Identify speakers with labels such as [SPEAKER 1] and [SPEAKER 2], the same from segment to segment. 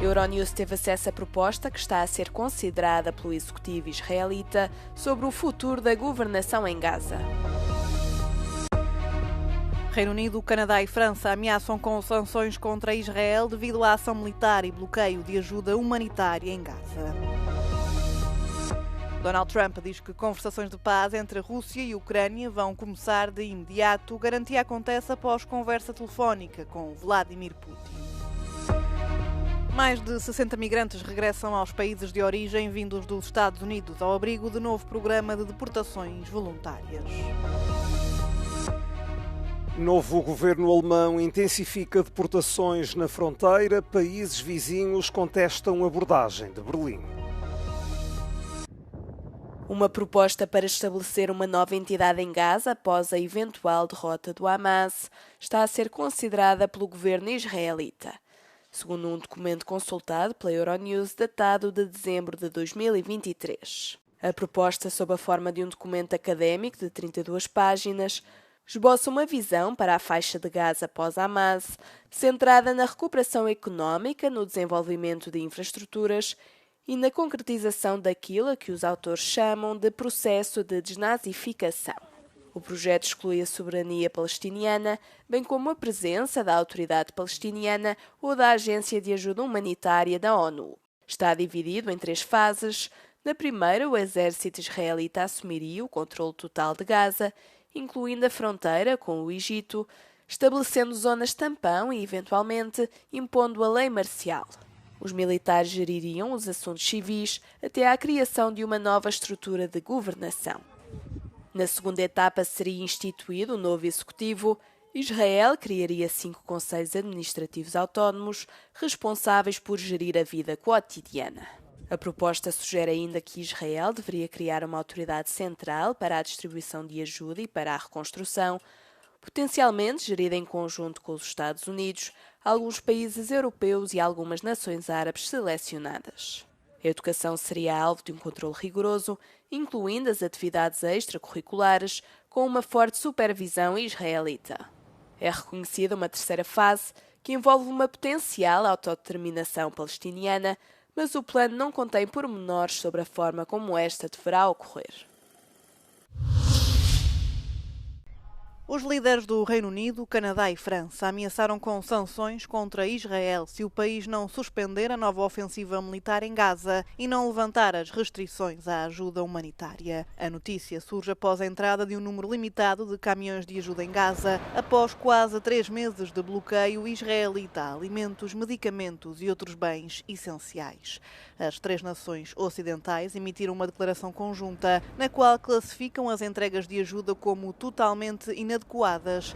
[SPEAKER 1] Euronews teve acesso à proposta que está a ser considerada pelo executivo israelita sobre o futuro da governação em Gaza.
[SPEAKER 2] Reino Unido, Canadá e França ameaçam com sanções contra Israel devido à ação militar e bloqueio de ajuda humanitária em Gaza. Donald Trump diz que conversações de paz entre a Rússia e a Ucrânia vão começar de imediato. Garantia acontece após conversa telefónica com Vladimir Putin. Mais de 60 migrantes regressam aos países de origem vindos dos Estados Unidos ao abrigo de novo programa de deportações voluntárias.
[SPEAKER 3] Novo governo alemão intensifica deportações na fronteira. Países vizinhos contestam a abordagem de Berlim.
[SPEAKER 1] Uma proposta para estabelecer uma nova entidade em Gaza após a eventual derrota do Hamas está a ser considerada pelo governo israelita, segundo um documento consultado pela Euronews datado de dezembro de 2023. A proposta, sob a forma de um documento académico de 32 páginas, esboça uma visão para a faixa de Gaza após Hamas, centrada na recuperação económica, no desenvolvimento de infraestruturas e na concretização daquilo a que os autores chamam de processo de desnazificação. O projeto exclui a soberania palestiniana, bem como a presença da Autoridade Palestiniana ou da Agência de Ajuda Humanitária da ONU. Está dividido em 3 fases. Na primeira, o exército israelita assumiria o controle total de Gaza, incluindo a fronteira com o Egito, estabelecendo zonas tampão e, eventualmente, impondo a lei marcial. Os militares geririam os assuntos civis até à criação de uma nova estrutura de governação. Na segunda etapa seria instituído um novo executivo. Israel criaria 5 conselhos administrativos autónomos, responsáveis por gerir a vida cotidiana. A proposta sugere ainda que Israel deveria criar uma autoridade central para a distribuição de ajuda e para a reconstrução, potencialmente gerida em conjunto com os Estados Unidos, alguns países europeus e algumas nações árabes selecionadas. A educação seria alvo de um controle rigoroso, incluindo as atividades extracurriculares, com uma forte supervisão israelita. É reconhecida uma terceira fase, que envolve uma potencial autodeterminação palestiniana, mas o plano não contém pormenores sobre a forma como esta deverá ocorrer.
[SPEAKER 2] Os líderes do Reino Unido, Canadá e França ameaçaram com sanções contra Israel se o país não suspender a nova ofensiva militar em Gaza e não levantar as restrições à ajuda humanitária. A notícia surge após a entrada de um número limitado de caminhões de ajuda em Gaza, após quase 3 meses de bloqueio israelita a alimentos, medicamentos e outros bens essenciais. As 3 nações ocidentais emitiram uma declaração conjunta na qual classificam as entregas de ajuda como totalmente inadequadas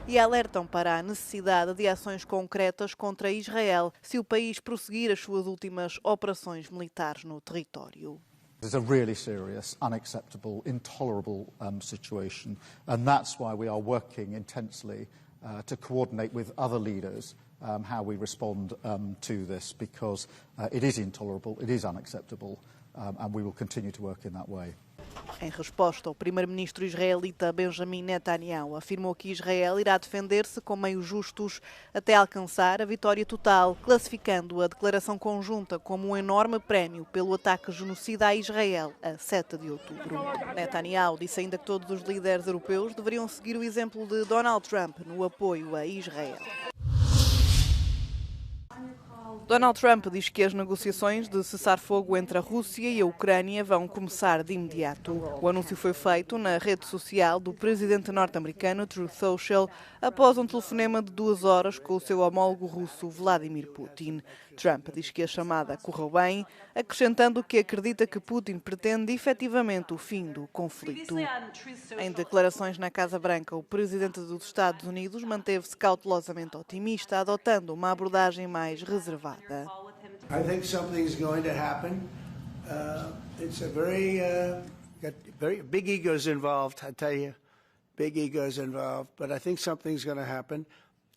[SPEAKER 2] e alertam para a necessidade de ações concretas contra Israel se o país prosseguir as suas últimas operações militares no território.
[SPEAKER 4] It's a really serious, unacceptable, intolerable situation, and that's why we are working intensely to coordinate with other leaders how we respond to this, because it is intolerable, it is unacceptable, and we will continue to work in that way.
[SPEAKER 2] Em resposta, o primeiro-ministro israelita Benjamin Netanyahu afirmou que Israel irá defender-se com meios justos até alcançar a vitória total, classificando a declaração conjunta como um enorme prémio pelo ataque genocida a Israel a 7 de outubro. Netanyahu disse ainda que todos os líderes europeus deveriam seguir o exemplo de Donald Trump no apoio a Israel. Donald Trump diz que as negociações de cessar-fogo entre a Rússia e a Ucrânia vão começar de imediato. O anúncio foi feito na rede social do presidente norte-americano Truth Social após um telefonema de 2 horas com o seu homólogo russo Vladimir Putin. Trump diz que a chamada correu bem, acrescentando que acredita que Putin pretende efetivamente o fim do conflito. Em declarações na Casa Branca, o presidente dos Estados Unidos manteve-se cautelosamente otimista, adotando uma abordagem mais reservada.
[SPEAKER 5] I think something's going to happen. It's a very big egos involved, I tell you. Big egos involved, but I think something's going to happen.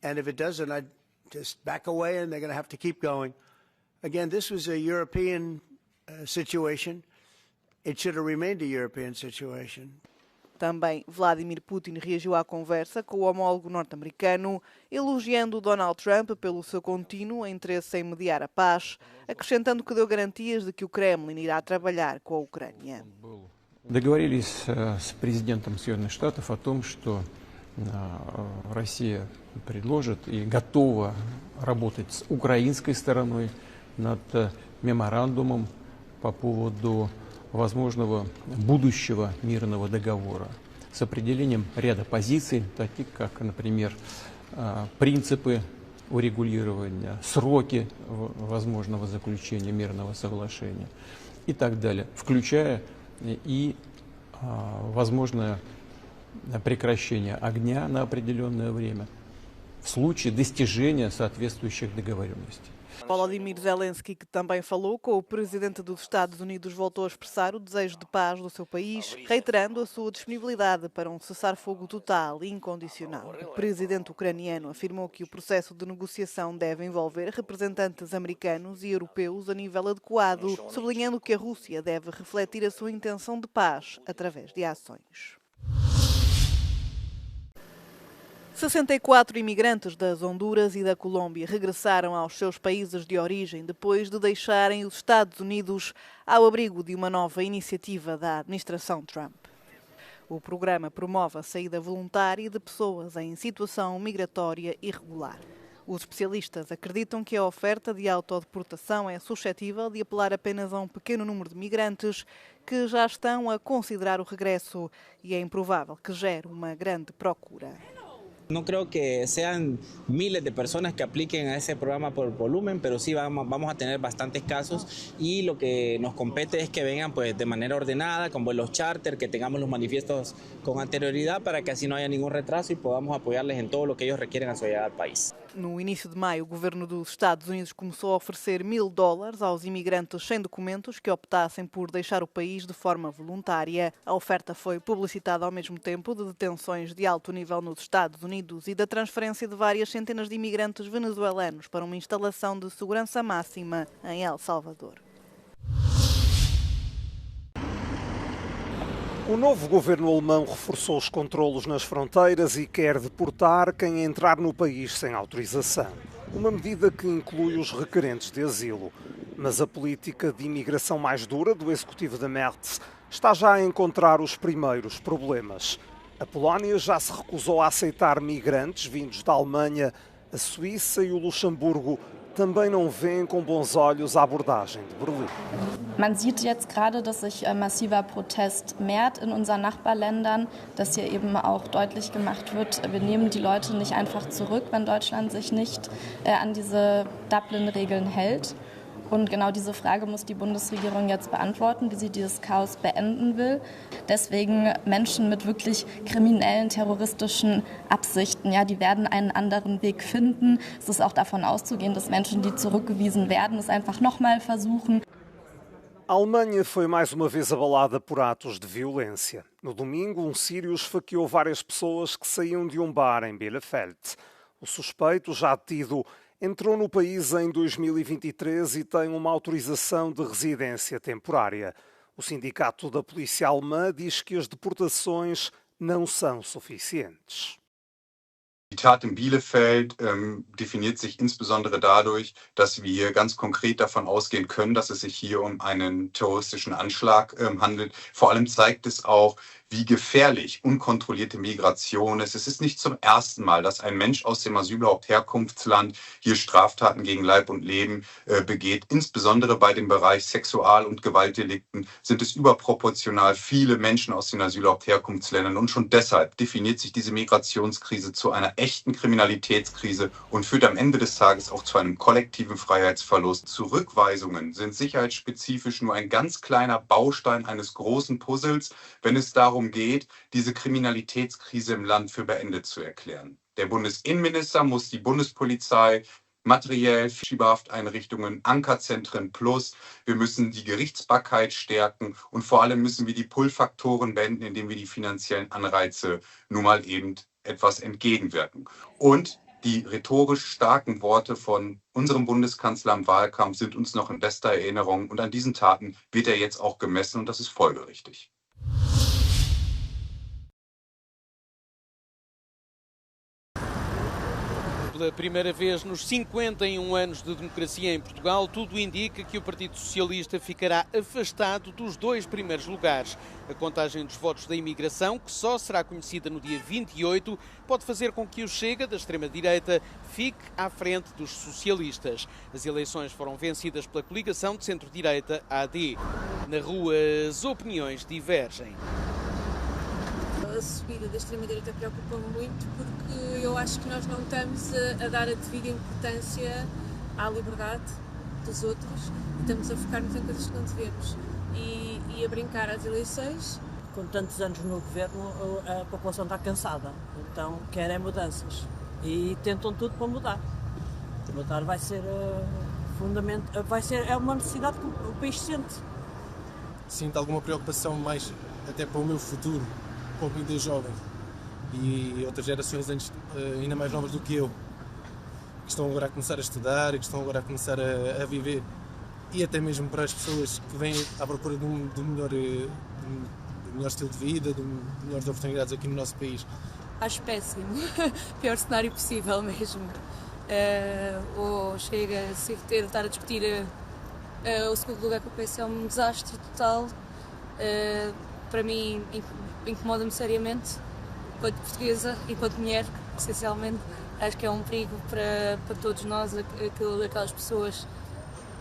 [SPEAKER 5] And if it doesn't, I'd just back away and they're going to have to keep going. Again, this was a European situation. It should have remained a European situation.
[SPEAKER 2] Também Vladimir Putin reagiu à conversa com o homólogo norte-americano, elogiando Donald Trump pelo seu contínuo interesse em mediar a paz, acrescentando que deu garantias de que o Kremlin irá trabalhar com a Ucrânia.
[SPEAKER 6] Договорились с президентом Соединенных Штатов о том, что Россия предложит и готова работать с украинской стороной над меморандумом по поводу возможного будущего мирного договора с определением ряда позиций, таких как, например, принципы урегулирования, сроки возможного заключения мирного соглашения и так далее, включая и возможное прекращение огня на определенное время в случае достижения соответствующих договоренностей.
[SPEAKER 2] Volodymyr Zelensky, que também falou com o presidente dos Estados Unidos, voltou a expressar o desejo de paz do seu país, reiterando a sua disponibilidade para um cessar-fogo total e incondicional. O presidente ucraniano afirmou que o processo de negociação deve envolver representantes americanos e europeus a nível adequado, sublinhando que a Rússia deve refletir a sua intenção de paz através de ações. 64 imigrantes das Honduras e da Colômbia regressaram aos seus países de origem depois de deixarem os Estados Unidos ao abrigo de uma nova iniciativa da administração Trump. O programa promove a saída voluntária de pessoas em situação migratória irregular. Os especialistas acreditam que a oferta de autodeportação é suscetível de apelar apenas a um pequeno número de migrantes que já estão a considerar o regresso e é improvável que gere uma grande procura.
[SPEAKER 7] No creo que sean miles de personas que apliquen a ese programa por volumen, pero sí vamos a tener bastantes casos y lo que nos compete es que vengan pues de manera ordenada, con vuelos charter, que tengamos los manifiestos con anterioridad para que así no haya ningún retraso y podamos apoyarles en todo lo que ellos requieren a su llegada al país.
[SPEAKER 2] No início de maio, o governo dos Estados Unidos começou a oferecer $1.000 aos imigrantes sem documentos que optassem por deixar o país de forma voluntária. A oferta foi publicitada ao mesmo tempo de detenções de alto nível nos Estados Unidos e da transferência de várias centenas de imigrantes venezuelanos para uma instalação de segurança máxima em El Salvador.
[SPEAKER 3] O novo governo alemão reforçou os controlos nas fronteiras e quer deportar quem entrar no país sem autorização. Uma medida que inclui os requerentes de asilo. Mas a política de imigração mais dura do executivo de Merz está já a encontrar os primeiros problemas. A Polónia já se recusou a aceitar migrantes vindos da Alemanha, a Suíça e o Luxemburgo também não veem com bons olhos a abordagem de Berlim.
[SPEAKER 8] Man sieht jetzt gerade, dass sich massiver Protest mehrt in unseren Nachbarländern, dass hier eben auch deutlich gemacht wird, wir nehmen die Leute nicht einfach zurück, wenn Deutschland sich nicht an diese Dublin-Regeln hält. Und genau diese Frage muss die Bundesregierung jetzt beantworten, wie sie dieses Chaos beenden will. Deswegen Menschen mit wirklich kriminellen, terroristischen Absichten, ja, die werden einen anderen Weg finden. Es ist auch davon auszugehen, dass Menschen, die zurückgewiesen werden, es einfach nochmal versuchen.
[SPEAKER 3] A Alemanha foi mais uma vez abalada por atos de violência. No domingo, sírio esfaqueou várias pessoas que saíam de um bar em Bielefeld. O suspeito, já detido, entrou no país em 2023 e tem uma autorização de residência temporária. O sindicato da polícia alemã diz que as deportações não são suficientes.
[SPEAKER 9] Die Tat in Bielefeld definiert sich insbesondere dadurch, dass wir ganz konkret davon ausgehen können, dass es sich hier um einen terroristischen Anschlag handelt. Vor allem zeigt es auch, wie gefährlich unkontrollierte Migration ist. Es ist nicht zum ersten Mal, dass ein Mensch aus dem Asylherkunftsland hier Straftaten gegen Leib und Leben begeht. Insbesondere bei dem Bereich Sexual- und Gewaltdelikten sind es überproportional viele Menschen aus den Asylherkunftsländern. Und schon deshalb definiert sich diese Migrationskrise zu einer echten Kriminalitätskrise und führt am Ende des Tages auch zu einem kollektiven Freiheitsverlust. Zurückweisungen sind sicherheitsspezifisch nur ein ganz kleiner Baustein eines großen Puzzles, wenn es darum geht, diese Kriminalitätskrise im Land für beendet zu erklären. Der Bundesinnenminister muss die Bundespolizei materiell, Schiebehafteinrichtungen, Ankerzentren plus. Wir müssen die Gerichtsbarkeit stärken und vor allem müssen wir die Pull-Faktoren beenden, indem wir die finanziellen Anreize nun mal eben etwas entgegenwirken. Und die rhetorisch starken Worte von unserem Bundeskanzler im Wahlkampf sind uns noch in bester Erinnerung und an diesen Taten wird er jetzt auch gemessen und das ist folgerichtig.
[SPEAKER 10] Pela primeira vez nos 51 anos de democracia em Portugal, tudo indica que o Partido Socialista ficará afastado dos 2 primeiros lugares. A contagem dos votos da imigração, que só será conhecida no dia 28, pode fazer com que o Chega, da extrema-direita, fique à frente dos socialistas. As eleições foram vencidas pela coligação de centro-direita AD. Na rua, as opiniões divergem.
[SPEAKER 11] A subida da extrema-direita preocupa-me muito porque eu acho que nós não estamos a dar a devida importância à liberdade dos outros e estamos a focar-nos em coisas que não devemos e a brincar às eleições.
[SPEAKER 12] Com tantos anos no governo, a população está cansada, então querem mudanças e tentam tudo para mudar. Mudar vai ser fundamental, é uma necessidade que o país sente.
[SPEAKER 13] Sinto alguma preocupação mais até para o meu futuro, para ainda jovens e outras gerações ainda mais novas do que eu, que estão agora a começar a estudar e que estão agora a começar a viver, e até mesmo para as pessoas que vêm à procura de um melhor estilo de vida, de melhores oportunidades aqui no nosso país.
[SPEAKER 11] Acho péssimo, pior cenário possível mesmo. Ou chega a estar a discutir o segundo lugar que eu penso é um desastre total. Para mim incomoda-me seriamente, enquanto portuguesa, enquanto mulher, essencialmente. Acho que é um perigo para todos nós, aquelas pessoas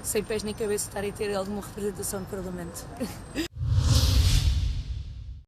[SPEAKER 11] sem pés nem cabeça estarem a ter alguma representação no Parlamento.